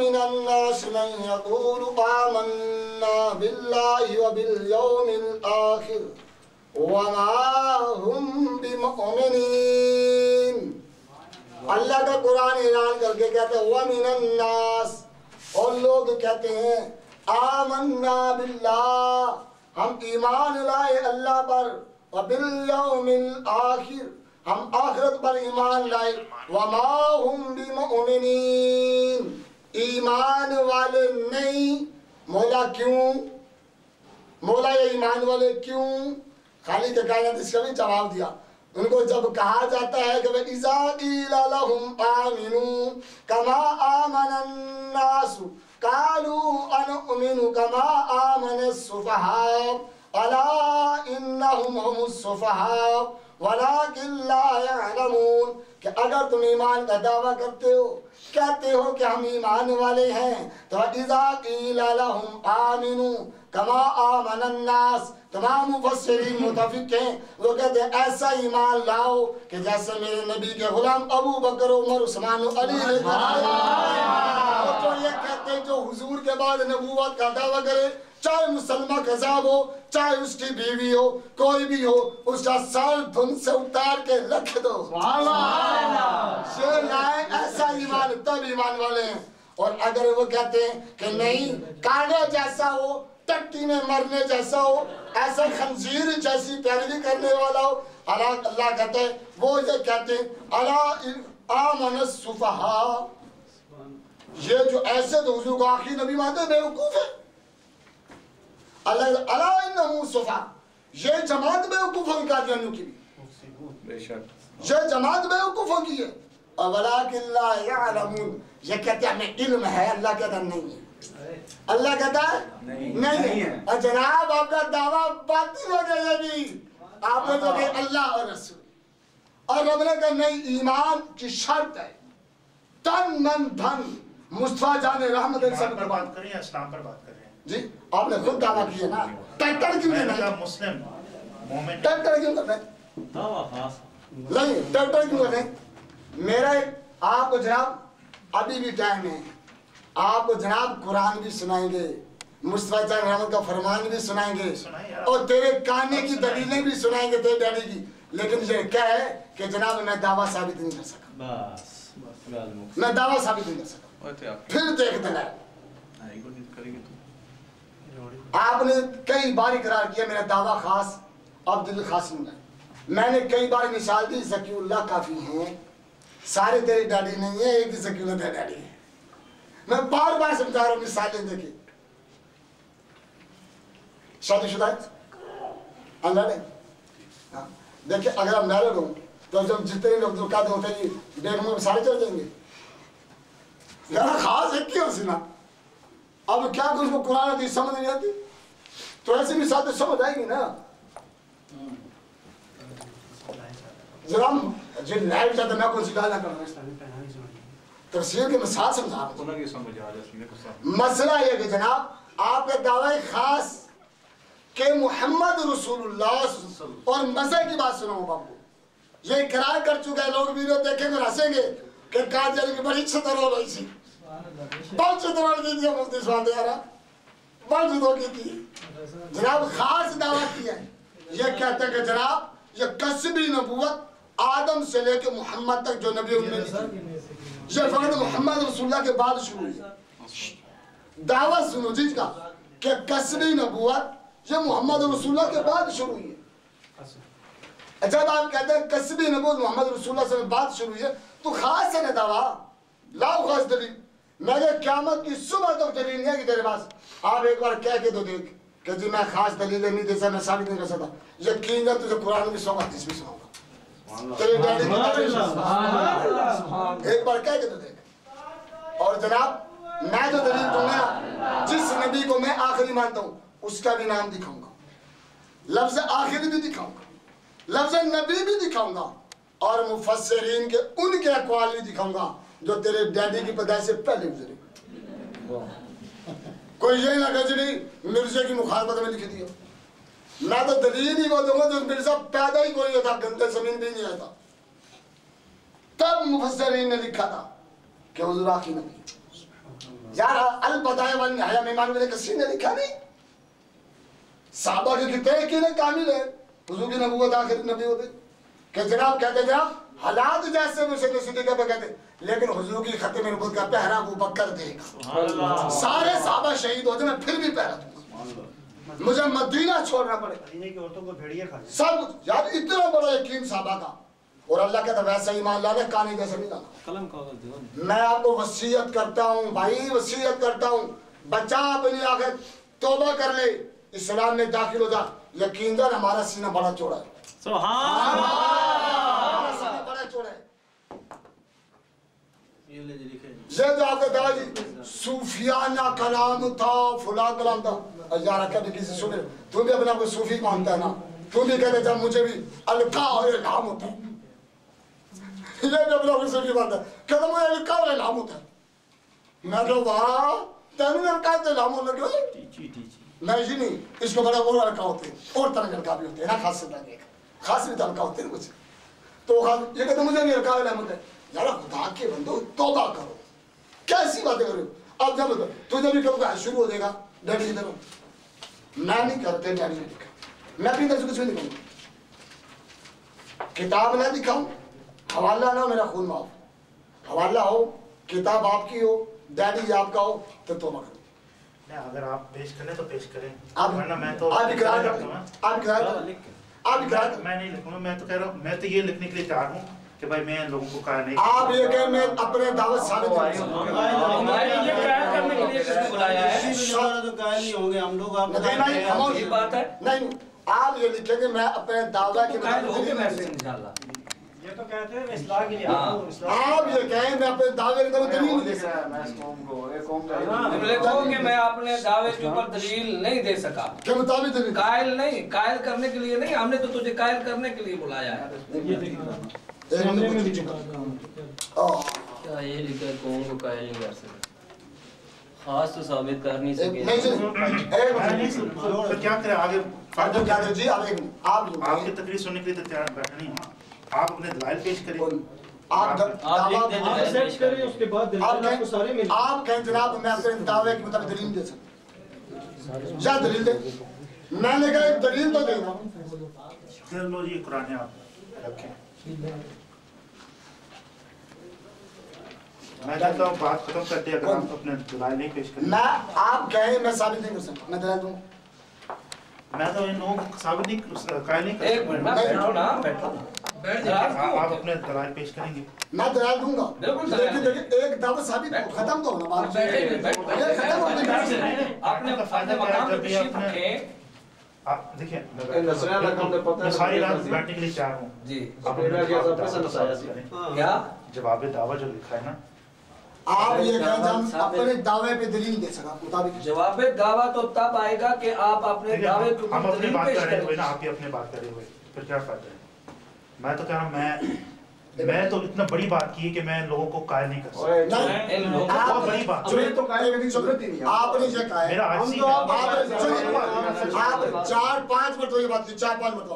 मिनन नास मन यक़ूलु आमन्ना बिल्लाहि व बिल यौमिल आखिर व मा हुम बिमुमिनीन। अल्लाह का कुरान ऐलान करके कहते हैं व मिनन नास, और लोग कहते हैं आमन्ना बिल्लाह, हम ईमान लाए अल्लाह पर, व बिल यौमिल आखिर, हम आखिरत पर ईमान लाए, वमा हुम बिमुमिनीन, ईमान वाले नहीं। मौला क्यों? मौला ये ईमान वाले क्यों? खाली के कायनात इसका भी जवाब दिया। उनको जब कहा जाता है कि इज़ा क़ीला लहुम आमिनू कमा आमनन नासु क़ालू अनुमिनु कमा आमनस सुफ़हा अला इन्नहुम हुमुस सुफ़हा वलाकिन ला यअलमून, कि अगर तुम ईमान का दावा करते हो, कहते हो कि हम ईमान वाले हैं, तो इज़ा क़ीला लहुम आमिनू कमा आमनन नास, तमाम मुफस्सिरीन मुत्तफ़िक़ हैं, वो कहते हैं ऐसा ईमान लाओ कि जैसे मेरे नबी के गुलाम अबू बकर, उमर, उस्मान, अली ने कराया। तो ये कहते हैं जो हुजूर के बाद नबूवत का दावा करे, चाहे मुसलमान कज़ाब हो, चाहे उसकी बीवी हो, कोई भी हो, उसका सर धुन से उतार के रख दो। ऐसा ईमान, तब ईमान वाले हैं। और अगर वो कहते हैं कि नहीं, काने जैसा हो, टट्टी में मरने जैसा हो, ऐसा खंजीर जैसी पैरवी करने वाला हो, अल्लाह कहते हैं, वो ये कहते हैं अला आमनस सुफ़हा, ये जो ऐसे तो हुजूर को आखिरी नबी मानते बेवकूफ है। अला इन्नहुम सुफ़हा, ये जमात बेवकूफों की कादियानियों की भी, ये जमात बेवकूफों की है। और वलाकिन ला यअलमून, ये कहते हैं हमें इल्म है, अल्लाह कहता नहीं है। अल्लाह कहता है नहीं है। और जनाब आपका दावा बातिल हो गया। ये भी आपने तो कहा अल्लाह और रसूल, और रब ने कहा नहीं, ईमान की शर्त है तन मन धन। मुस्तफा जाने रहमत सब पर बात करें या इस्लाम पर बात करें जी, आपने खुद दावा किया ना, टक्कर क्यों नहीं? मुस्लिम मोमेंट टक्कर क्यों कर रहे? नहीं, टक्कर क्यों कर रहे? मेरा आपको जनाब अभी भी टाइम है, आपको जनाब कुरान भी सुनाएंगे, मुस्तफा जान रहमत का फरमान भी सुनाएंगे, और तेरे काने की दलीलें भी सुनाएंगे तेरे डैडी की। लेकिन ये क्या है कि जनाब मैं दावा साबित नहीं कर सका, मैं दावा साबित नहीं कर सका। फिर देख देना, आपने कई बार इकरार किया मेरा दावा खास अब्दुल कासिम है। मैंने कई बार मिसाल दी, ज़कीउल्लाह काफी हैं, सारे तेरे डैडी नहीं है, एक ज़कीउल्लाह तेरे डैडी है। मैं बार बार समझा रहा हूँ, मिसालें देखिए। शादीशुदा है, अनमैरिड है। हाँ, देखिए अगर आप मैरिड हो तो जब जितने लोग जो कहते होते हैं बेगमों में सारे चले जाएंगे, यार खास एक ही हसीना। अब क्या कुछ को कुरान हदीस समझ नहीं आती, तो ऐसी मिसाल तो समझ आएगी ना। जरा जो लाइव जाता मैं कुछ गाना कर रहा हूँ, तफसीर के मिसाल समझा रहा हूँ। मसला ये कि जनाब आपका दावा खास के मोहम्मद रसूलुल्लाह और मज़े की बात सुनाऊँ आपको, ये इकरार कर चुके हैं लोग, वीडियो देखेंगे और हंसेंगे कि काजल की बड़ी छतर हो रही थी, बहुत छतर की थी, मुफ्ती स्वाद यारा बहुत छतर की थी। जनाब खास दावा किया है, ये कहते हैं कि जनाब ये कसबी नबूवत आदम से लेकर मोहम्मद तक जो नबी उनमें ये फकत मोहम्मद रसूलुल्लाह के बाद शुरू हुई। दावा सुनो जी का कि कसबी नबूवत ये मोहम्मद रसूलुल्लाह के बाद शुरू हुई है। जब आप कहते हैं कसबी नबूवत मोहम्मद रसूलुल्लाह से बाद शुरू हुई है, तो खास है ना दावा, लाओ खास दलील। मेरे क़यामत की सुबह तक दलील नहीं है कि तेरे पास, आप एक बार कह के तो देख कि जी मैं खास दलील नहीं दे सकता, मैं साबित नहीं कर सकता। यकीन है तुझे कुरान भी सुनाऊंगा, हदीस भी सुनाऊंगा, तेरे डैडी की एक बार कह के तो देख। और जनाब मैं जो दलील दूंगा, जिस नबी को मैं आखिरी मानता हूँ उसका भी नाम दिखाऊंगा, लफ्ज आखिरी भी दिखाऊंगा, लफ्ज नबी भी दिखाऊंगा, और मुफस्सिरीन के उनके अक़वाल भी दिखाऊंगा जो तेरे डैडी की पैदाइश से पहले गुजरे। कोई ये ना गजनी मिर्जे की मुखालफत में लिख दिया, मैं तो दलील ही वो दूंगा जो मिर्जा पैदा ही कोई था, गंदे जमीन भी नहीं आया था, तब मुफस्सिरीन ने लिखा था कि हुजूर आखिरी नबी। यार अल बदाया वन निहाया में इमाम इब्न कसीर ने लिखा नहीं, साहबा के कितने यकीन कामिल है, हुजूर की नबूवत आखिरी नबी होते कि जनाब कहते जनाब हालात जैसे मुझसे सिद्दीक़ पे कहते, लेकिन हुजूर की खत्म नबूवत का पहरा अबू बकर देगा, सारे साहबा शहीद होते मैं फिर भी पहरा दूंगा, मुझे मदीना छोड़ना पड़ेगा। मदीने की औरतों को भेड़िए खा सब यार इतना बड़ा यकीन साहबा का, और अल्लाह कहता वैसा ईमान लाने कानी जैसे नहीं लाना। कलम कागज मैं आपको वसीयत करता हूँ भाई, वसीयत करता हूँ, बचा अपनी आखिर तौबा कर ले, इस्लाम में दाखिल हो जा, यकीन जान हमारा सीना बड़ा चौड़ा है, सुभान हमारा सीना बड़ा चौड़ा है। ये जो आपका दादी सूफियाना कलाम था, फुला कलाम था, यार कभी किसी सुने तू भी अपने आप को सूफी मानता है ना, तू भी कहते जब मुझे भी अलका और इल्हाम होता है, ये भी अपने आप को सूफी मानता है, कहता मुझे अलका और इल्हाम होता है, मैं तो वाह तेनू अलका तो इल्हाम होने लगे, नहीं जी नहीं, इसको बड़ा और अलका होते हैं, और तरह के अलका भी होते हैं ना, खास भी अलका होते हैं कुछ, तो ये कहते मुझे भी अलका इल्हाम होता है, यार खुदा के बंदो तौबा करो, कैसी बातें कर रहे हो। अब जब तुझे भी कब शुरू हो जाएगा डैडी की तरफ, मैं नहीं करते डैडी ने लिखा, मैं अपनी तरफ से कुछ भी नहीं कहूँगा, किताब ना दिखाऊं, हवाला ना मेरा खून माफ, हवाला हो किताब आपकी हो डैडी आपका हो तो तौबा करो। अगर आप पेश करें तो पेश करें, आप वरना मैं तो आप इकरार करते हैं, आप इकरार करते हैं, आप इकरार करते हैं। मैं नहीं लिखूंगा, मैं तो कह रहा हूँ, मैं तो ये लिखने के लिए तैयार हूँ कि भाई मैं लोगों को कहा नहीं, आप ये कहें मैं अपने दावत साबित ये कायल करने के लिए किसने बुलाया है? तो कायल नहीं होंगे हम लोग, आप नहीं, ये बात है, नहीं आप ये लिखेंगे मैं अपने दावा के कायल होंगे मुताबिक, वैसे इंशाल्लाह। ये तो कहते हैं इस्लाह के लिए आप ये कहें मैं अपने दावे के मुताबिक दलील नहीं दे सकता, लिखो कि मैं अपने दावे के ऊपर दलील नहीं दे सका, के मुताबिक दलील कायल नहीं, कायल करने के लिए नहीं, हमने तो तुझे कायल करने के लिए बुलाया है। क्या ये लिखा है कौन को कायल नहीं कर सकता, खास तो साबित कर नहीं सके। तो क्या करें आगे, जी आपकी तकरीर सुनने के लिए तो तैयार बैठा नहीं हूँ, आप अपने दलाइल पेश करिए, आप सेट करें उसके बाद दलील आपको सारे मिल, आप कहें जनाब मैं अपने दावे के मुताबिक दलील दे सकता, क्या दलील दे, मैंने कहा एक दलील तो देना, चलो जी कुरान आप रखें, मैं चाहता हूँ बात खत्म करते हैं, अगर आप अपने दलाइल नहीं पेश करें। मैं आप कहें मैं साबित नहीं कर सकता, मैं दलाल दूंगा, मैं तो इन लोगों को साबित नहीं कायल नहीं कर एक मिनट ना बैठो ना, बैठो बैठ जा, आप अपने दलाइल पेश करेंगे, मैं दलाल दूंगा, बिल्कुल लेकिन देखिए एक दावा साबित हो, खत्म तो होना बात, बैठे बैठो, ये खत्म हो गई, अपने अपने मकाम पे तशरीफ रखें। आप देखिए मैं सारी रात बैठने के लिए तैयार हूँ जी, आप क्या जवाब दावा जो लिखा है ना, आप ये कहें हम अपने दावे पे दलील दे सका मुताबिक, जवाब दावा तो तब आएगा कि आप अपने दावे के हम ऊपर अपनी दलील बात पेश कर रहे हुए करें। ना, आप ही अपनी बात कर रहे हुए, फिर क्या फायदा है। मैं तो कह रहा हूँ, मैं तो इतना बड़ी बात की है कि मैं लोगों को कायल नहीं कर सकता, नहीं इन लोगों बहुत आप बड़ी बात, तो कायल करने की जरूरत ही नहीं है, आपने ये कहा है, मेरा आज सी आप 4-5 मिनट ये बात 4-5 मिनट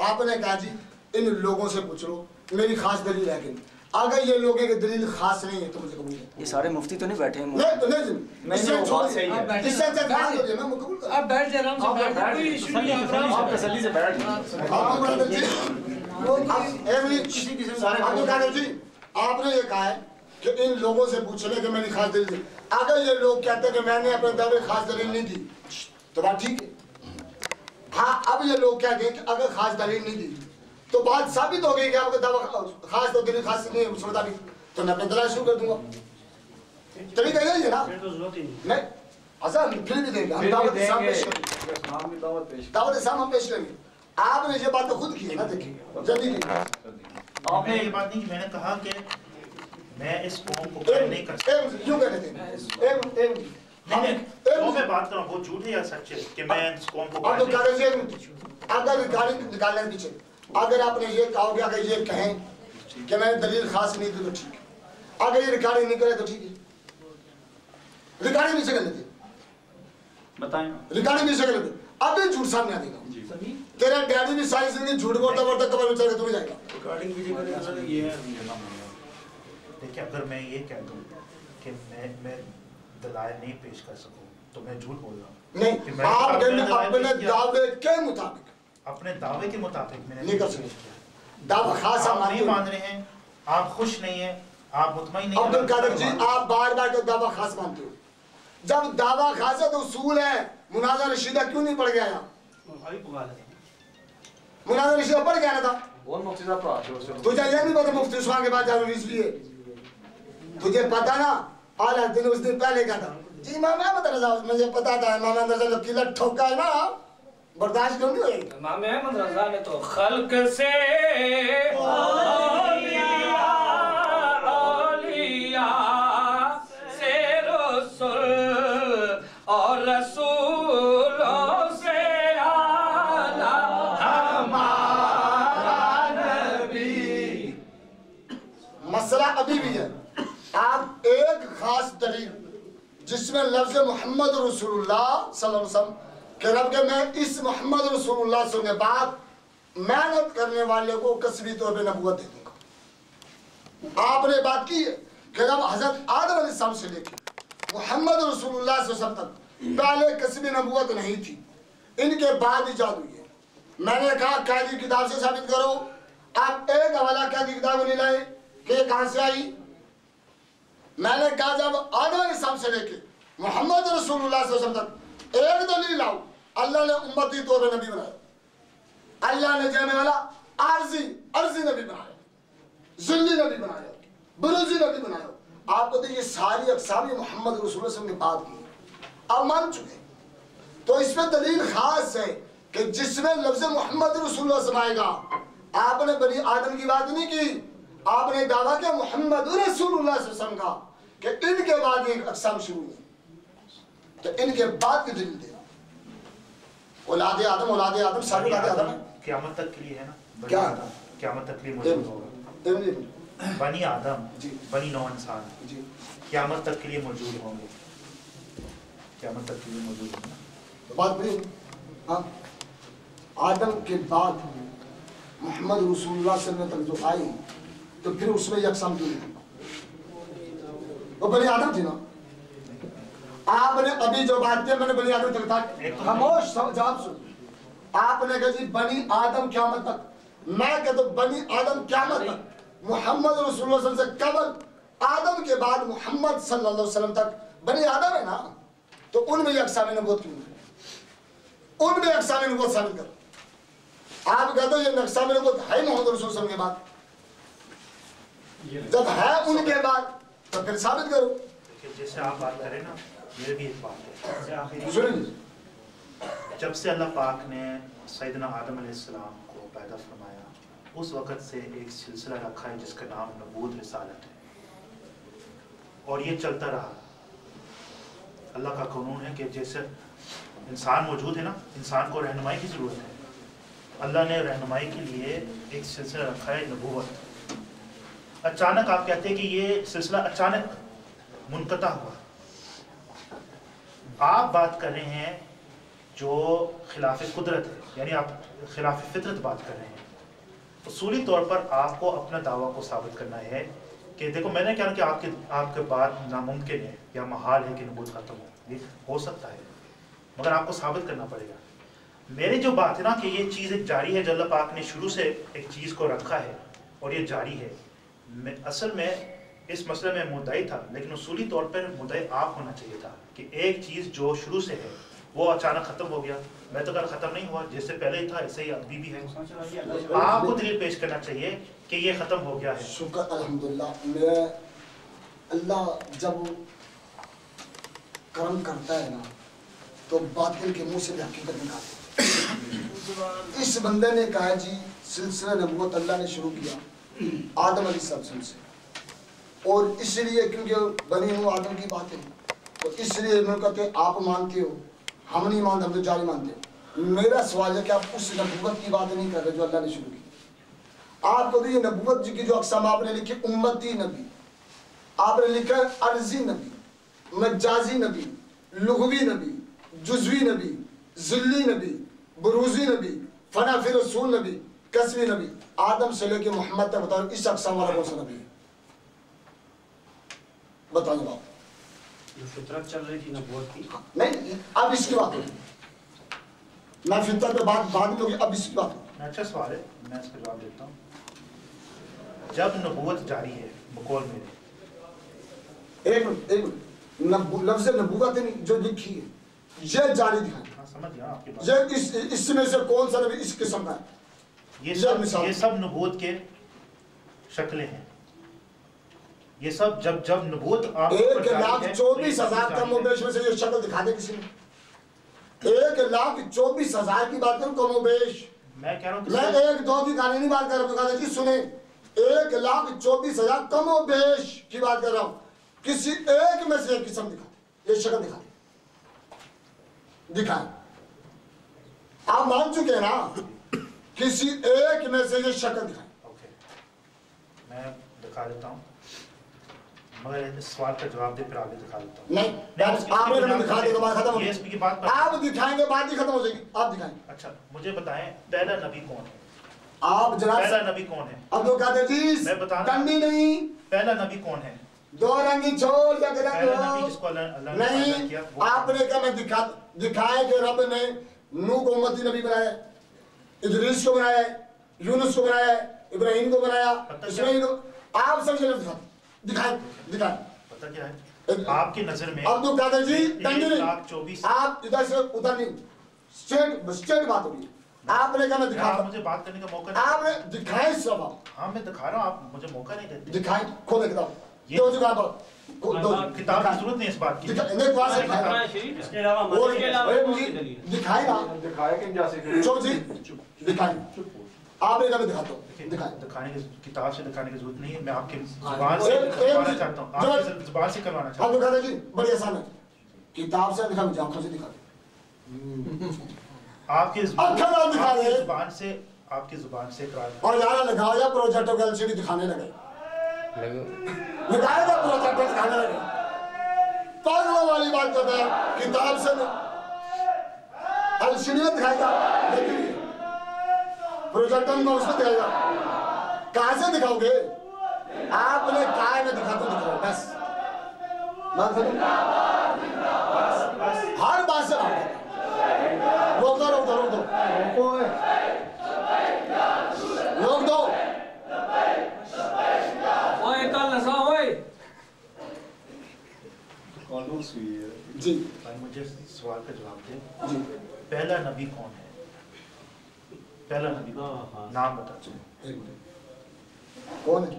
आपने कहा जी इन लोगों से पूछ लो मेरी खास दलील है कि अगर ये लोगों की दलील खास नहीं है तो मुझे कबूल है। ये सारे मुफ्ती तो नहीं बैठे हैं, नहीं तो नहीं नहीं, इससे वो बात सही है। इससे अच्छा बात हो जाए मैं कबूल कर, आप बैठ जाए आराम से, बैठ जाए, कोई इशू नहीं है, आप तसल्ली से बैठ जाइए। आपको बता दीजिए अब्दुल कादिर जी आपने ये कहा है कि इन लोगों से पूछ ले कि मैंने खास दलील, अगर ये लोग कहते हैं कि मैंने अपने दावे खास दलील नहीं दी तो बात ठीक है, हाँ अब ये लोग कहते हैं कि अगर खास दलील नहीं दी तो बात साबित हो गई कि आपका दावा खास तो दलील खास नहीं है, उस मुताबिक तो मैं अपना दलाल शुरू कर दूंगा, तरीका यही है ना, फिर तो जरूरत ही नहीं। नहीं असल फिर भी देंगे हम दावत साहब पेश करेंगे, दावत साहब हम पेश करेंगे, आपने ये बात तो खुद की है ना, देखिए जल्दी आपने ये बात नहीं, मैंने कहा कि मैं इस कौम को कायल नहीं कर सकता, क्यों कहते थे जो मैं बात कर रहा हूँ वो झूठ है या सच है कि मैं इस कौम को अब तो कायल नहीं अगर गाड़ी निकालने के पीछे अगर आपने ये कहोगे अगर ये कहें कि मैंने दलील खास नहीं दी तो ठीक है, अगर ये रिकॉर्डिंग नहीं करे तो ठीक है, रिकॉर्डिंग नहीं से कर लेते, बताएं रिकॉर्डिंग नहीं से कर लेते, अब भी झूठ सामने आ जाएगा, तेरा डैडी भी सारी जिंदगी झूठ बोलता बोलता कबर में चल के तुम्हें जाएगा। रिकॉर्डिंग भी ये है, देखिए अगर मैं ये कह दूँ कि मैं दलाइल नहीं पेश कर सकूं तो मैं झूठ बोल रहा हूँ। नहीं, आपने अपने दावे के मुताबिक, अपने दावे के मुताबिक मैंने नहीं कर सकते। दावा खास आप नहीं मान रहे हैं, आप खुश नहीं हैं, आप मुतमईन नहीं हैं। अब्दुल कादिर जी, आप बार बार तो दावा खास मानते हो। जब दावा खास है तो उसूल है, मुनाज़ा रशीदा क्यों नहीं पढ़ गया यहाँ? मुनाज़ा रशीदा पढ़ गया ना था। तुझे ये नहीं पता मुफ्ती उस्मान के बाद जरूरी इसलिए तुझे पता ना? आला दिन उस दिन पहले कहा था जी इमाम अहमद रज़ा, मुझे पता था इमाम अहमद रज़ा जब किलत ठोका है ना, बर्दाश्त क्यों नहीं होगी? इमाम अहमद रज़ा ने तो खल्क से औलिया से रसूल और रसूलों से आला हमारा नबी। मसला अभी भी है। आप एक खास दलील जिसमें लफ्ज़ मोहम्मद रसूलुल्लाह सल्लल्लाहु अलैहि वसल्लम के रब के मैं इस मोहम्मद रसूलुल्लाह के बाद मेहनत करने वाले को कसबी तौर पे नबूवत दे दूंगा। आपने बात की है कि रब हजरत आदम अलैहिस्सलाम से लेकर मोहम्मद रसूलुल्लाह सल्लल्लाहु अलैहि वसल्लम तक पहले कसबी नबूवत नहीं थी, इनके बाद इजाद हुई है। मैंने कहा कैदी किताब से साबित करो, आप एक हवाला कैदी किताब नहीं लाए कि कहां से आई? मैंने कहा जब आदम अलैहिस्सलाम से लेके मोहम्मद रसूलुल्लाह सल्लल्लाहु अलैहि वसल्लम तक एक दलील लाओ, अल्लाह ने उम्मती तौर पे नबी बनाया, अल्लाह ने जाने वाला अर्जी नबी बनाया, ज़िल्ली नबी बनाया, बुरूजी नबी बनाया। आपको तो ये सारी अक़साम मोहम्मद रसूलुल्लाह सल्लल्लाहु अलैहि वसल्लम की बात की आप मान चुके, तो इसमें दलील खास है कि जिसमें लफ्ज़ मोहम्मद रसूलुल्लाह समाएगा। आपने बनी आदम की बात नहीं की, आपने दावा किया मोहम्मद रसूलुल्लाह सल्लल्लाहु अलैहि वसल्लम का कि इनके बाद ये अक़साम शुरू हुई, तो इनके बाद की दलील दे। औलादे आदम सारी औलादे आदम क़यामत तक के लिए है ना? क्या? क़यामत तक के लिए मौजूद होगा। बनी आदम जी, बनी नौ इंसान जी, क़यामत तक के लिए मौजूद होंगे, क़यामत तक के लिए मौजूद होंगे। तो बात बड़ी हाँ, आदम के बाद मोहम्मद रसूलुल्लाह सल्लल्लाहु अलैहि वसल्लम तक जो आई तो फिर उसमें यकसम क्यों नहीं? वो बनी आदम थी ना। आपने अभी जो बात की मैंने बनी आदम तक था, खामोश जवाब सुन। आपने कहा जी बनी आदम क़यामत तक, मैं कहता हूं बनी आदम क़यामत तक, मोहम्मद रसूलुल्लाह सल्लल्लाहु अलैहि वसल्लम से कबल आदम के बाद मोहम्मद सल्लल्लाहु अलैहि वसल्लम तक बनी आदम है ना, तो उनमें यकसाम नबूवत क्यों नहीं? उनमें यकसाम नबूवत साबित करो। आप कहते हो ये यकसाम नबूवत है मोहम्मद रसूलुल्लाह सल्लल्लाहु अलैहि वसल्लम के बाद, जब है उनके बाद तो फिर साबित करो। जैसे आप बात करें ना, मेरे भी एक बात है। सुनिए, जब से अल्लाह पाक ने सैयदना आदम अलैहिस्सलाम को पैदा फरमाया, उस वक़्त से एक सिलसिला रखा है जिसका नाम नबूवत रिसालत है, और ये चलता रहा। अल्लाह का कानून है कि जैसे इंसान मौजूद है ना, इंसान को रहनुमाई की ज़रूरत है। अल्लाह ने रहनुमाई के लिए एक सिलसिला रखा है नबूवत। अचानक आप कहते हैं कि ये सिलसिला अचानक मुनक़ता हुआ। आप बात कर रहे हैं जो खिलाफ कुदरत है, यानी आप खिलाफ फितरत बात कर रहे हैं। उसूली तौर पर आपको अपना दावा को साबित करना है कि देखो, मैंने कहा कि आपके बाद नामुमकिन है या महाल है कि नबूवत ख़त्म हो, ये हो सकता है, मगर आपको साबित करना पड़ेगा। मेरी जो बात है ना कि ये चीज़ एक जारी है, जो अल्लाह पाक ने शुरू से एक चीज़ को रखा है और ये जारी है। असल में इस मसले में मुद्दई था, लेकिन उसूली तौर पर मुद्दई आप होना चाहिए था कि एक चीज़ जो शुरू से है वो अचानक ख़त्म हो गया। मैं तो कल ख़त्म नहीं हुआ, जैसे पहले ही था ऐसे ही अभी भी है। आपको दलील पेश करना चाहिए कि ये ख़त्म हो गया है। शुक्र अल्हम्दुलिल्लाह। मैं अल्लाह जब करम करता है ना तो बातिल के मुंह से भी हकीकत निकालता है। इस बंदे ने कहा जी सिलसिला नबूवत अल्लाह ने शुरू किया आदम अलैहिस्सलाम से, और इसलिए क्योंकि बनी हूँ आदम की बातें, तो इसलिए मैं कहते आप मानते हो, हम नहीं मानते, हम तो जारी मानते हो। मेरा सवाल है कि आप उस नबूवत की बात नहीं कर रहे जो अल्लाह ने शुरू की। आपको तो ये नबूवत की जो अक़साम आपने लिखी, उम्मती नबी, आपने लिखा है अर्जी नबी, मजाजी नबी, लुग़वी नबी, जुज़वी नबी, ज़िल्ली नबी, बुरूज़ी नबी, फनाफी रसूल नबी, कसवी नबी, आदम से लेके मोहम्मद तक बताओ इस अक़साम वाला कौन सा नबी है? बताइए बाप। जो फितरत चल रही थी नबूवत की, नहीं अब इसकी बात हो, मैं फितरत पे बाद में होगी, अब इसकी बात हो। अच्छा सवाल है, मैं इसका जवाब देता हूँ। जब नबूवत जारी है बकौल मेरे, एक लफ्ज़ नबूवत नहीं जो लिखी है, ये जारी दिखाई। हाँ समझ गया आपकी बात। ये इसमें से कौन सा नबी इस किस्म का है? ये सब नबूवत के शक्लें हैं। ये सब जब नबूवत आप 1,24,000 कमोबेश में से ये शक्ल दिखा दे किसी ने? 1,24,000 की बात करूं कमोबेश। मैं कह रहा हूँ मैं एक दो की कहानी नहीं बात कर रहा हूँ, सुने 1,24,000 कमोबेश की बात कर रहा हूँ। किसी एक में से एक किस्म दिखा, ये शक्ल दिखा दिखाए। आप मान चुके हैं ना, किसी एक में से ये शक्ल दिखाए। ओके, मैं दिखा देता हूँ, मगर इस सवाल का जवाब दे फिर आगे दिखा देता हूँ। नहीं आपने दिखा देगा, बात खत्म हो ये इसकी बात पर आप दिखाएंगे, बात ही खत्म हो जाएगी। आप दिखाएंगे। अच्छा मुझे बताएं पहला नबी कौन है? आप जनाब पहला नबी कौन है? अब्दुल कादिर जी, मैं बता रहा हूं। कंडी नहीं, पहला नबी कौन है? दो रंगी छोड़ या पहला नबी जिसको अल्लाह ने पैदा नहीं, किया वो आपने क्या मैं दिखाए कि रब ने नूह को उम्मती नबी बनाया, इदरीस को बनाया, यूनुस को बनाया, इब्राहिम को बनाया, इस्माइल को। आप सब दिखाए दिखाए। पता क्या है आपकी नजर में? अब्दुल कादिर जी, कंडी नहीं, 1,24,000 आप इधर से उधर नहीं, स्ट्रेट बात होगी। आपने क्या मैं आप दिखा, मुझे बात करने का मौका नहीं। आपने दिखाए सब। आप हाँ मैं दिखा रहा हूँ, आप मुझे मौका नहीं देते। दिखाए, खोले किताब, दो जगह पर किताब की जरूरत नहीं इस बात की। नहीं वहां से दिखाए, इसके अलावा और मदद दिखाए ना, दिखाया कि जैसे चुप जी, दिखाए। आपने क्या मैं दिखाता हूँ, दिखाए। दिखाने की किताब से दिखाने की जरूरत नहीं है, मैं आपकी जुबान से करवाना चाहता हूँ, आपकी जुबान से करवाना चाहता आप दिखाते जी, बड़ी आसान है। किताब से दिखा, मुझे आंखों से दिखा दे, आपकी जुबान से, आपकी जुबान से इकरार। और यार लगाओ या प्रोजेक्टर का एलसीडी दिखाने लगे, लगाएगा प्रोजेक्टर दिखाने लगे, पागलों वाली बात करता है। किताब से एलसीडी में दिखाएगा, प्रोजेक्टर में उसमें दिखाएगा, कहां से दिखाओगे? आपने काय में दिखा तो दिखाओ, बस हर बात से रोक दो, रोक दो, रोक दो, रोक दो। ओए कल नसा ओए जी भाई मुझे सवाल का जवाब दे। जी, पहला नबी कौन है? पहला नबी नाम बता। कौन है?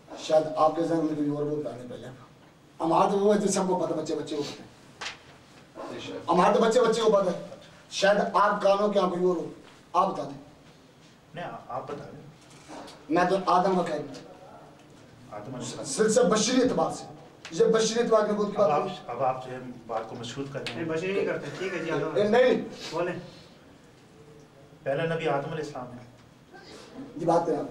शायद आपके जहन में कोई और वो बताने पहले। हमारा तो वो है जिसको पता, बच्चे को पता है, हमारे तो बच्चे को पता है। शायद आप कानों के कोई और हो, आप बता दें। नहीं आप बता दें। मैं तो आदम का कह आदम सिलसिला बशरी एतबार से, ये बशरी एतबार की बात है। अब आप जो है बात को मशहूर करते हैं। बशरी नहीं करते, ठीक है जी आदम नहीं बोले। पहला नबी आदम अलैहिस्सलाम है जी, बात करें आप।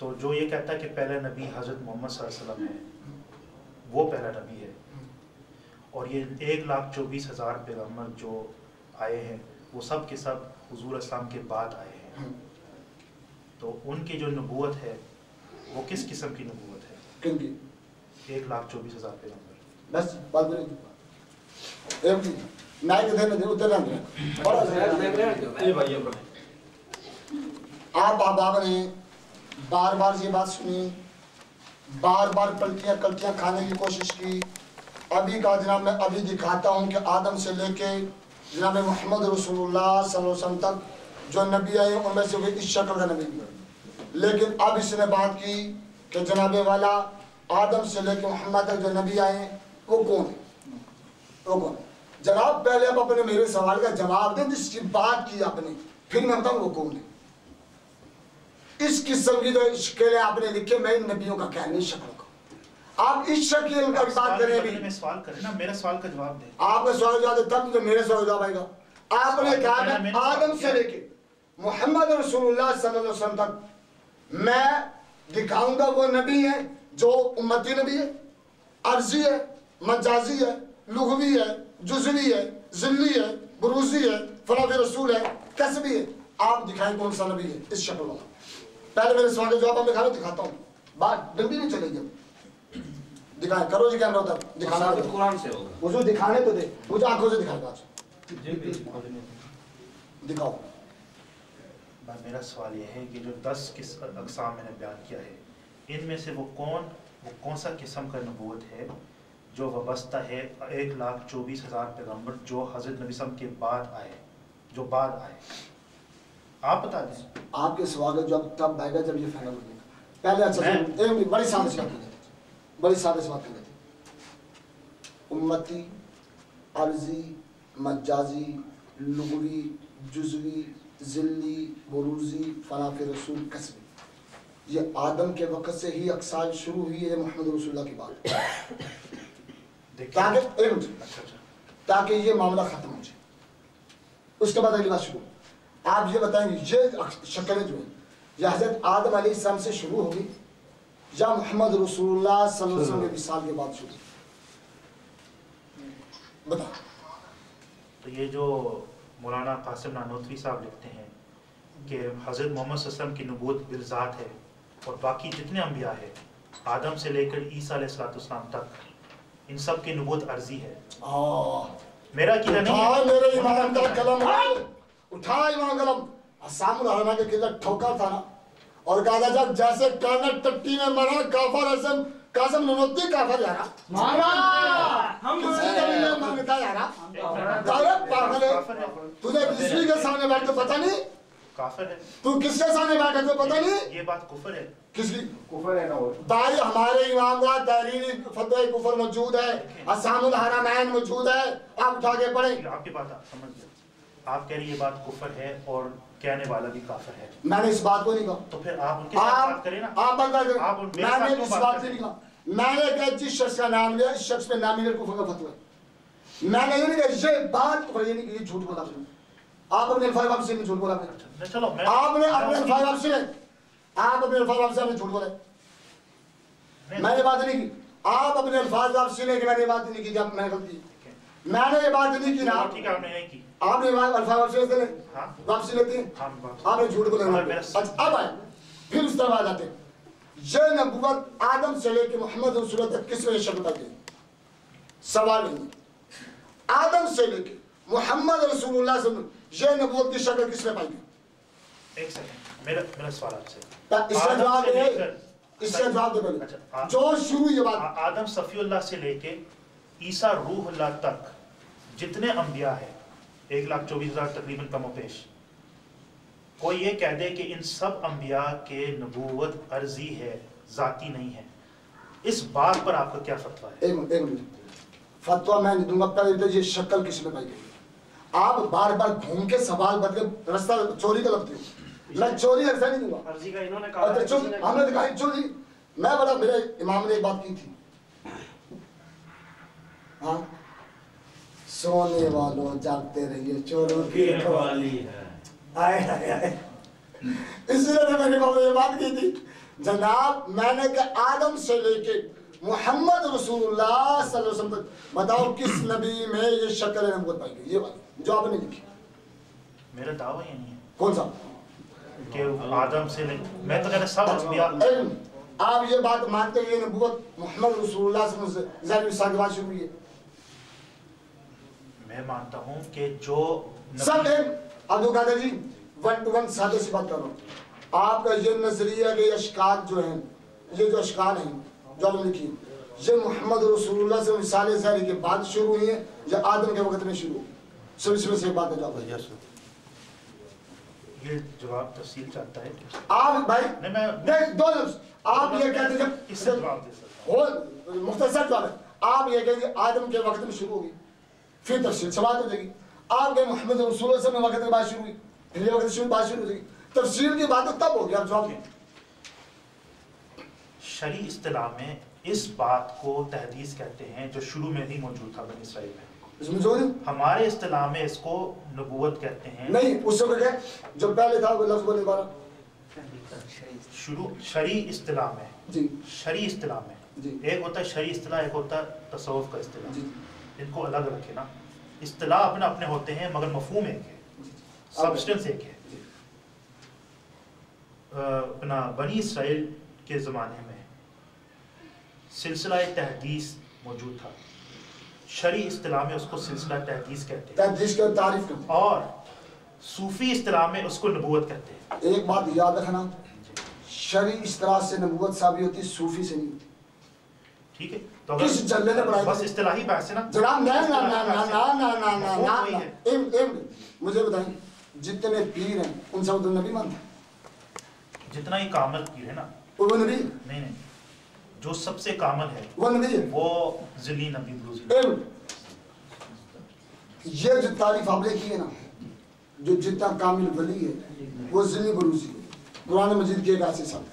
तो जो ये कहता है कि पहला नबी हजरत मोहम्मद सल्लल्लाहु अलैहि वसल्लम है, वो पहला नबी है। और ये 1,24,000 पैगम्बर जो आए हैं वो सब के सब हुजूर अस्सलाम के बाद आए हैं। तो उनकी जो नबूवत है वो किस किस्म की नबूवत है? क्योंकि 1,24,000 पैगम्बर। बस बात करें एक चीज मैं के देने दे उतर रहा हूं। और आप बाबा ने बार बार ये बात सुनी, बार बार कल्टियां खाने की कोशिश की। अभी का जनाब मैं अभी दिखाता हूँ कि आदम से लेके जनाब मोहम्मद रसूलुल्लाह सल्लल्लाहु अलैहि वसल्लम तक जो नबी आए उनमें से कोई इस शक्ल का नबी है। लेकिन अब इसने बात की कि जनाब वाला आदम से लेके मोहम्मद तक जो नबी आए वो कौन है, वो कौन है? जनाब पहले आप अपने मेरे सवाल का जवाब दें जिसकी बात की आपने, फिर मैं बताऊँ वो कौन है। इस किस्म की जो शक्लें आपने लिखे, मैं इन नबियों का क्या नहीं शक्ल का, आप इस शक्ल का बात करें अभी। मैं सवाल करें ना, मेरा सवाल का जवाब दें। आपका सवाल जवाब दे तब तो मेरे सवाल जवाब आएगा। आपने कहा मैं आदम से लेके मोहम्मद रसूलुल्लाह सल्लल्लाहु अलैहि वसल्लम तक मैं दिखाऊंगा वो नबी है जो उम्मती नबी है, अर्जी है, मजाजी है, लुगवी है, जुजवी है, जिल्ली है, बुरूजी है, फलाफी रसूल है, कसबी है। आप दिखाएं कौन सा नबी है इस शक्ल वाला। पहले मेरे सवाल का जवाब मैं दिखाता हूँ, बात लंबी नहीं चलेगी। दिखाएं, करो जी कैमरा उधर, दिखाना साबित तो कुरान से होगा। मुझे दिखाने तो दे, मुझे आंखों से दिखाएगा आज, दिखाओ। मेरा सवाल यह है कि जो 10 किस अक़साम मैंने बयान किया है, इनमें से वो कौन सा किस्म का नबूवत है जो वाबस्ता है 1,24,000 पैगम्बर जो हज़रत नबी सल्लल्लाहु अलैहि वसल्लम के बाद आए, जो बाद आए, आप बता दें। आपके सवाल का जब तब आएगा जब ये फाइनल हो जाएगा। पहले अच्छा एक मिनट, बड़ी सामने से बात कर लेते, बड़ी सामने से बात कर लेते। उम्मती, अर्जी, मजाजी, लुगवी, जुज़वी, ज़िल्ली, बुरूज़ी, फनाफ़े रसूल, कसबी, ये आदम के वक़्त से ही अक़साम शुरू हुई है मोहम्मद रसूलुल्लाह की बात, ताकि ये मामला ख़त्म हो जाए। उसके बाद अगली बात शुरू। आप ये बताएंगे ये शक्लें जो हैं या हज़रत आदम अलैहिस्सलाम से शुरू होगी या मोहम्मद रसूलुल्लाह सल्लल्लाहु अलैहि वसल्लम के विसाल के बाद शुरू? बता। तो ये जो मौलाना कासिम नानोतवी साहब लिखते हैं कि हज़रत मोहम्मद सल्लल्लाहु अलैहि वसल्लम की नबूवत बिलज़ात है और बाकी जितने अंबिया है आदम से लेकर ईसा अलैहिस्सलाम तक, इन सब की नबूवत अर्जी है। मेरा कीदा नहीं है। मेरे इमाम का कलम उठा, इमाम कलम असामुल हरमा के किला ठोका था ना, और कहा था जब जैसे काना टट्टी में मरा काफर असम कासम ननोती काफर यारा मारा हम किसी कभी में मांगता यारा तारक पागल है, तुझे बिस्मी के सामने बैठ के पता नहीं काफिर है, तू किसके सामने बैठा तो पता नहीं ये बात कुफर है। किसकी कुफर है ना? भाई हमारे इमाम का तहरीरी फतवा कुफर मौजूद है, असामुल हरमैन मौजूद है, आप उठा के पढ़े। आपकी बात आप समझ गए, आप कह रही ये बात कुफर है और कहने वाला भी काफिर है। मैंने इस बात को नहीं कहा। तो फिर आप उनके साथ बात करें ना। आप बात करें। आप मेरे साथ मैंने क्यों इस बात बात कर से रहे नहीं हैं? कहा। मैंने कहा जिस शख्स का नाम लिया इस शख्स पे नाम लिया कुफर का फतवा है। मैंने ये नहीं कहा ये बात कुफर, ये नहीं ये झूठ बोला आपने। आप अपने अल्फाज आपसे नहीं झूठ बोला आपने। चलो आपने अपने अल्फाज आपसे आप अपने अल्फाज आपसे आपने झूठ बोला। मैंने बात नहीं की, आप अपने अल्फाज आपसे नहीं कि मैंने बात नहीं की जब मैंने गलती, मैंने ये बात नहीं की ना। ठीक है, आपने नहीं की, आपने अल्फाज आपसे लेते हैं, हाँ वापसी लेते हैं, हाँ आपने झूठ बोला। अच्छा अब आए फिर उस तरफ आ जाते हैं। ये नबूवत आदम से लेकर मोहम्मद रसूलुल्लाह तक किस वजह शक्ल पाई गई? सवाल नहीं। आदम से लेकर मोहम्मद रसूलुल्लाह से ये नबूवत की शक्ल किसने पाई गई? एक सेकंड, मेरा सवाल आपसे, इसका जवाब दे, इसका जवाब दे पहले। अच्छा, जो शुरू ये बात आदम सफीउल्लाह से लेके ईसा रूहुल्लाह तक जितने अंबिया है 1,24,000 तकरीबन कमोपेश, कोई ये कह दे कि इन सब अंबिया के नबूवत अर्जी है, जाती नहीं है, इस बात पर आपका क्या फतवा है? एक मिनट फतवा मैं नहीं दूंगा, पहले तो ये शक्ल किसने पाई गई? आप बार बार घूम के सवाल बदले रास्ता चोरी का लगते हो। मैं चोरी ऐसा नहीं दूंगा। अर्जी का इन्होंने कहा है, किसी ने हमने दिखाई चोरी। मैं बड़ा, मेरे इमाम ने एक बात की थी, हाँ, सोने वालों जागते रहिए चोरों की रखवाली है। आए आए आए, इसलिए तो मेरे इमाम ने ये बात की थी। जनाब मैंने कहा आदम से लेके मोहम्मद रसूलुल्लाह सल्लल्लाहु अलैहि वसल्लम तक बताओ किस नबी में ये शक्ल नबूवत पाई गई? ये बात जो आपने लिखी। मेरा दावा ये नहीं है कौन सा कि आदम से मैं तो कहता सब अंबिया। आप ये बात मानते हैं ये नबूवत मोहम्मद रसूलुल्लाह सल्लल्लाहु अलैहि वसल्लम के बाद शुरू हुई है? मैं मानता हूँ कि जो सब अब्दुल कादिर जी 1 to 1 सादे सी बात कर रहा हूँ। आपका ये नजरिया के अशकाल जो हैं, ये जो अशकाल हैं जो आपने लिखी, ये मोहम्मद रसूलुल्लाह से मिसाल ज़ारी के बाद शुरू हुई है या आदम के वक्त में शुरू हुई? सब इसमें से एक बात है जवाब ये जवाब तफसील चाहता है। आप भाई नहीं मैं नहीं, दो लफ्ज आप ये कहते हैं जब इससे जवाब दे सकता हूँ। हो मुख्तसर जवाब है। आप ये कहते हैं आदम के वक्त में शुरू होगी, फिर तफसील से बात हो जाएगी। आप कहें मोहम्मद रसूलुल्लाह से वक्त के बाद शुरू हुई, फिर ये वक्त शुरू बात शुरू हो जाएगी। तफसील की बात तब होगी। आप जवाब दें। शरी इस्तिलाह में इस बात को तहदीस कहते हैं जो शुरू में ही मौजूद था बनी इसराइल में। इसमें जो हमारे इस्तिलाह में इसको नबूवत कहते हैं। नहीं, उस समय क्या जो पहले था वो लफ्ज बोलने वाला शुरू शरी इस्तिलाह में जी, शरी इस्तिलाह में जी। एक होता है शरी इस्तिलाह, एक होता है तसव्वुफ का इस्तिलाह। जी। इनको अलग रखे ना, इस्तिलाह अपने अपने होते हैं मगर मफहूम एक है, सब्सटेंस एक है। अपना बनी इसराइल के ज़माने में सिलसिला तहदीस मौजूद था। शरी इस्तिलाह में उसको सिलसिला तहदीस कहते हैं, तहदीस की तारीफ करते और सूफी इस्तिलाह में उसको नबूवत कहते हैं। हैं। एक बात याद रखना, शरी इस तरह से नबूवत साबित होती, सूफी से नहीं। ठीक है, तो किस जल्ले ने बनाई? बस इस्तिलाही बहस है ना जनाब ना ना ना ना ना ना ना ना वो ना वही ना है। मुझे बताएं, जितने पीर हैं उन सब तो नबी मानते? जितना ही कामल पीर है ना, वो नबी? नहीं नहीं, जो सबसे कामल है वो नबी है? वो जिली नबी बरूज़ी। ये जो तारीफ आपने की है ना, जो जितना कामिल वली है वो जिली बरूज़ी है। कुरान मजीद के एक ऐसे शब्द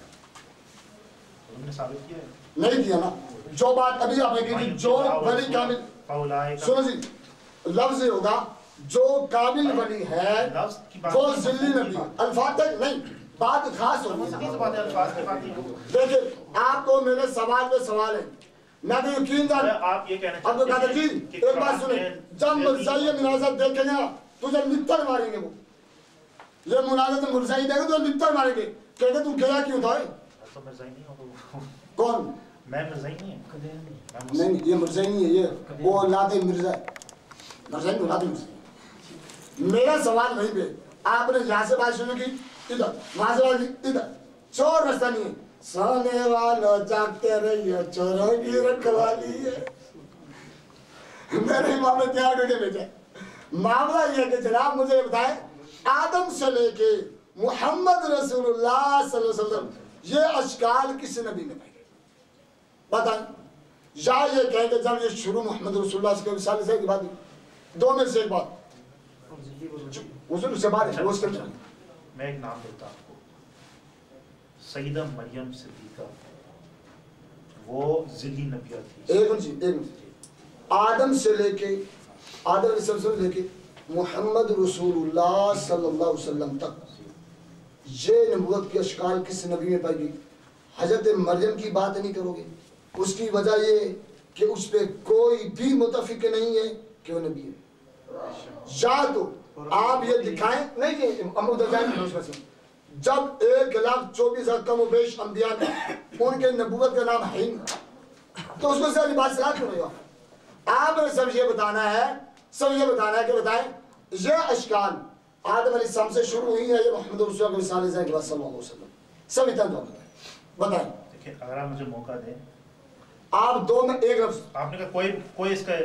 उन्होंने साबित किया है, नहीं किया ना। जो बात अभी आपने की थी, जो वली कामिल, सुनो जी, लफ्ज ये होगा जो कामिल वली है लफ्ज की बात वो नहीं, जिली नबी। अल्फाज तक नहीं, बात खास होगी। सीधी सी बात है, अल्फाज की बात नहीं है। देखिए आपको मेरे सवाल पे सवाल है, मैं तो यकीन जान। आप ये कहना अब तो कहते जी कि एक बात सुने, जब मुर्जाई मुनाजत देखेंगे तुझे नित्तर मारेंगे। वो ये मुनाजत मुर्जाई देखे तो नित्तर मारेंगे, कहते तुम गया क्यों था? तो मिर्ज़ाई नहीं हो तो कौन? मैं मिर्ज़ाई नहीं है, नहीं ये मुर्जाई नहीं है, ये वो औलादे मिर्जा है। मुर्जाई औलादे मिर्जा। मेरा सवाल वहीं पे, आपने यहाँ से बात शुरू की इधर, वहां से बात की इधर, चोर रास्ता नहीं है। सोने वालों जागते रहिए, चोरों की रखवाली है। मेरे इमाम ने तैयार करके भेजा। मामला यह है कि जनाब मुझे बताएं, आदम से लेके मोहम्मद रसूलुल्लाह सल्लल्लाहु अलैहि वसल्लम ये अशकाल किस नबी ने पाए? बताएं। या ये कहें कि जब ये शुरू मोहम्मद रसूलुल्लाह के विसाल से की बात हुई, दो में से एक बात उससे बात है, उसके मैं एक नाम देता आपको, सईदा मरियम सिद्दीका, वो जिली नबिया थी। एक मिनट, आदम से लेके आदम अलैहिस्सलाम से लेके मोहम्मद रसूलुल्लाह सल्लल्लाहु अलैहि वसल्लम तक ये नबूवत की अशकाल किस नबी में पाई गई? हजरत मरियम की बात नहीं करोगे, उसकी वजह ये कि उस पर कोई भी मुतफिक नहीं है कि वो नबी है। या तो आप ये दिखाएं, नहीं कि जब 1,24,000 कम उबेश अंबिया में उनके नबूवत का नाम है ही नहीं, तो उसको सारी बात सलाह क्यों नहीं हो? आपने सब ये बताना है, सब ये बताना है कि बताएं ये अशकाल आदम अलैहिस्सलाम से शुरू हुई है, ये मोहम्मद रसूलुल्लाह के विसाल से सल्लल्लाहु अलैहि वसल्लम, सब इतना दो बताएं। देखिए, अगर आप मुझे मौका दें, आप दो में एक लफ्ज, आपने कहा कोई इसका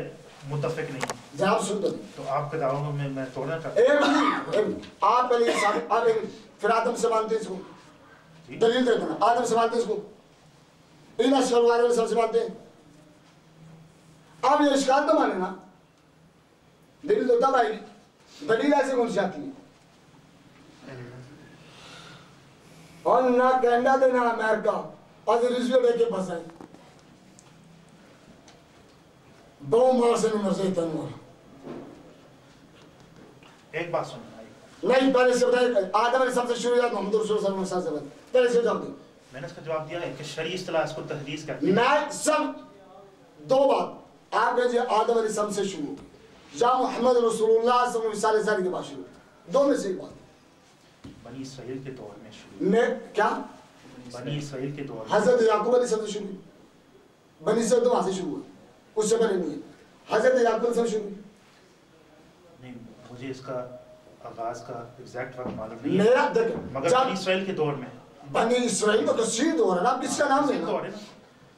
मुतफिक नहीं, जनाब सुन तो आपके दावों को मैं तोड़ना चाहता आप पहले आप फिर आदम से मानते हैं इसको, दलील दे देना। आदम से मानते हैं इसको, इन अशकाल वाले सबसे मानते हैं। आप ये अशकाल तो माने ना, दलील तो तब आएगी। दलील ऐसे कौन सी आती है? और ना कनाडा दे ना अमेरिका और रिजल्ट लेके फंसा है दो मार से नंबर से तन। एक बात सुन, नहीं पहले से बताइए, आदम ने सबसे शुरू किया मोहम्मद रसूलुल्लाह सल्लल्लाहु अलैहि वसल्लम, पहले से जवाब दो। मैंने इसका जवाब दिया है कि शरी इस्तिलाह इसको तहदीस कहते हैं। मैं सब दो बात आपने जो आदम अलैहिस्सलाम से शुरू या मोहम्मद रसूलुल्लाह सल्लल्लाहु अलैहि वसल्लम के बाद शुरू, दो में से एक बात। बनी इसराइल के दौर में शुरू, मैं क्या बनी इसराइल के दौर में, हजरत याकूब अलैहिस्सलाम से शुरू, बनी इसराइल तो वहां से शुरू हुआ, उससे पहले नहीं है। हजरत याकूब अलैहिस्सलाम शुरू नहीं, मुझे इसका आगाज का एग्जैक्ट वक्त मालूम नहीं है, मेरा देख, मगर बनी इसराइल के दौर में, बनी इसराइल तो कसीर दौर है ना, आप किसका नाम लेना? दौर है ना।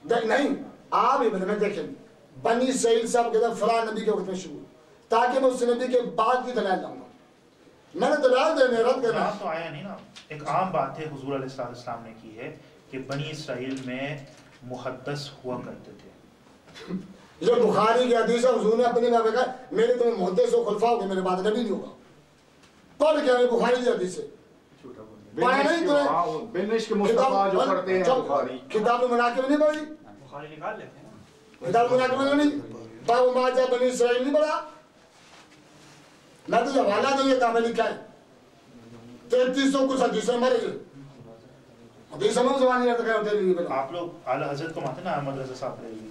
देख नहीं, आप ये में देखें बनी इसराइल साहब कहते फलां नबी के वक्त में शुरू, ताकि मैं उस नबी के बाद की दलाल लाऊंगा। मैंने दलाल देने रद्द करना तो आया नहीं ना। एक आम बात है हुजूर अलैहिस्सलाम ने की है कि बनी इसराइल में मुहद्दस हुआ करते थे। ये बुखारी की हदीस है, हुजूर ने अपने में कहा मेरे तुम्हें मुहद्दिस हो खुलफा होगे, मेरे बाद नबी नहीं होगा। पढ़ क्या है बुखारी की हदीस है, पढ़ा नहीं तुम्हें? बिनिश के मुस्तफा जो पढ़ते हैं बुखारी, किताब में मनाकिब नहीं पढ़ी? बुखारी निकाल लेते हैं ना। किताब में मनाकिब नहीं, बाबू माजा बनी इसराइल नहीं पढ़ा? मैं तो हवाला दे ये काम लिखा है 3300 कुछ हदीसें मरे हदीस समझ जवानी है तो क्या होते नहीं। आप लोग आला हजरत को मानते ना, अहमद रजा साहब रहेगी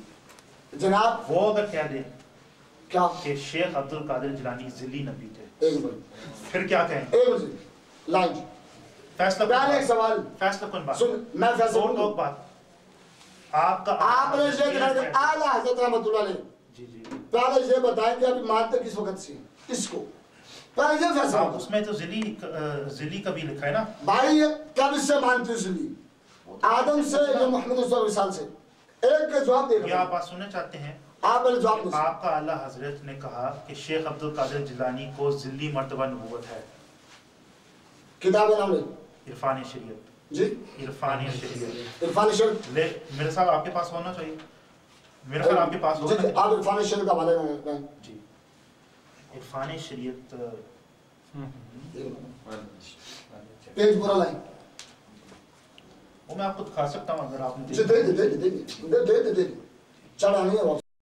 जनाब, वो अगर कह दें क्या कि शेख अब्दुल कादिर जिलानी जिली नबी थे, एक मिनट, फिर क्या कहें? एक मिनट लाइन फैसला पहले एक सवाल फैसला कौन बात सुन, मैं फैसला दो बात आपका आपने ये दिखाया कि आला हज़रत रहमतुल्लाह अलैह जी जी पहले ये बताएं कि अभी मानते किस वक्त से किसको पहले ये फैसला हाँ, करो। उसमें तो जिली का भी लिखा है ना। भाई कब से मानते हो इसलिए आदम से या मोहम्मद सल्लल्लाहु अलैहि वसल्लम से एक के जवाब ये देगा आप बात सुनना चाहते हैं? आप पहले जवाब दो। आपका आला हजरत ने कहा कि शेख अब्दुल कादिर जिलानी को जिल्ली मर्तबा नबूवत है। किताब का नाम ले इरफान शरीयत जी इरफान शरीयत इरफान शरीफ ले मेरे साथ आपके पास होना चाहिए, मेरे ख्याल आपके पास होगा जी ना? आप इरफान शरीफ का हवाले में जी इरफान शरीयत पेज पूरा लाइन वो मैं आपको दिखा सकता हूँ अगर आपने जी दे चढ़ा नहीं है वापस